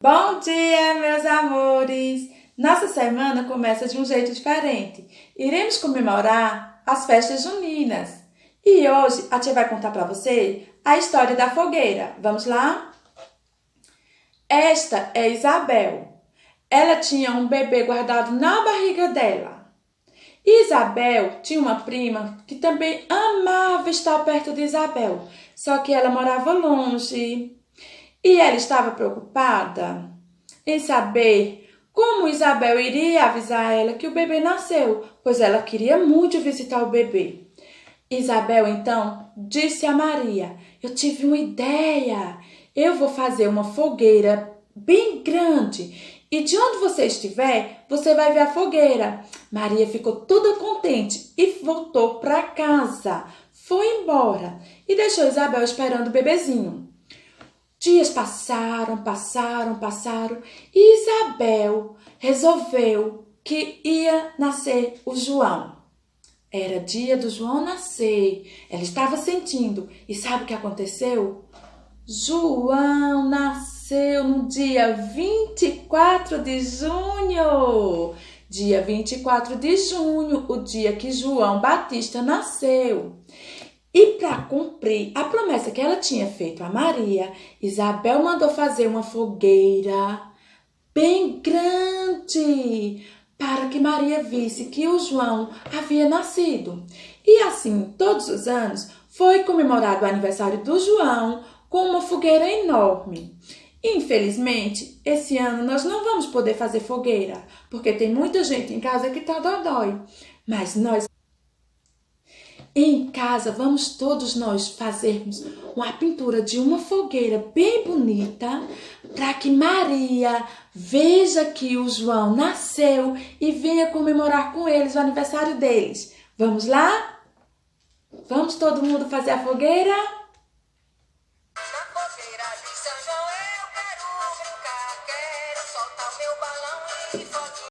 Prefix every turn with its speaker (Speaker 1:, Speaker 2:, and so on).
Speaker 1: Bom dia, meus amores! Nossa semana começa de um jeito diferente. Iremos comemorar as festas juninas. E hoje a tia vai contar para você a história da fogueira. Vamos lá? Esta é Isabel. Ela tinha um bebê guardado na barriga dela. Isabel tinha uma prima que também amava estar perto de Isabel, só que ela morava longe. E ela estava preocupada em saber como Isabel iria avisar ela que o bebê nasceu, pois ela queria muito visitar o bebê. Isabel então disse a Maria: "Eu tive uma ideia. Eu vou fazer uma fogueira bem grande e de onde você estiver, você vai ver a fogueira." Maria ficou toda contente e voltou para casa. Foi embora e deixou Isabel esperando o bebezinho. Dias passaram e Isabel resolveu que ia nascer o João. Era dia do João nascer. Ela estava sentindo. E sabe o que aconteceu? João nasceu no dia 24 de junho. Dia 24 de junho, o dia que João Batista nasceu. E para cumprir a promessa que ela tinha feito a Maria, Isabel mandou fazer uma fogueira bem grande para que Maria visse que o João havia nascido. E assim, todos os anos, foi comemorado o aniversário do João com uma fogueira enorme. Infelizmente, esse ano nós não vamos poder fazer fogueira, porque tem muita gente em casa que está dodói. Mas em casa, vamos todos nós fazermos uma pintura de uma fogueira bem bonita para que Maria veja que o João nasceu e venha comemorar com eles o aniversário deles. Vamos lá? Vamos todo mundo fazer a fogueira?
Speaker 2: Na fogueira de São João eu quero brincar, quero soltar o meu balão e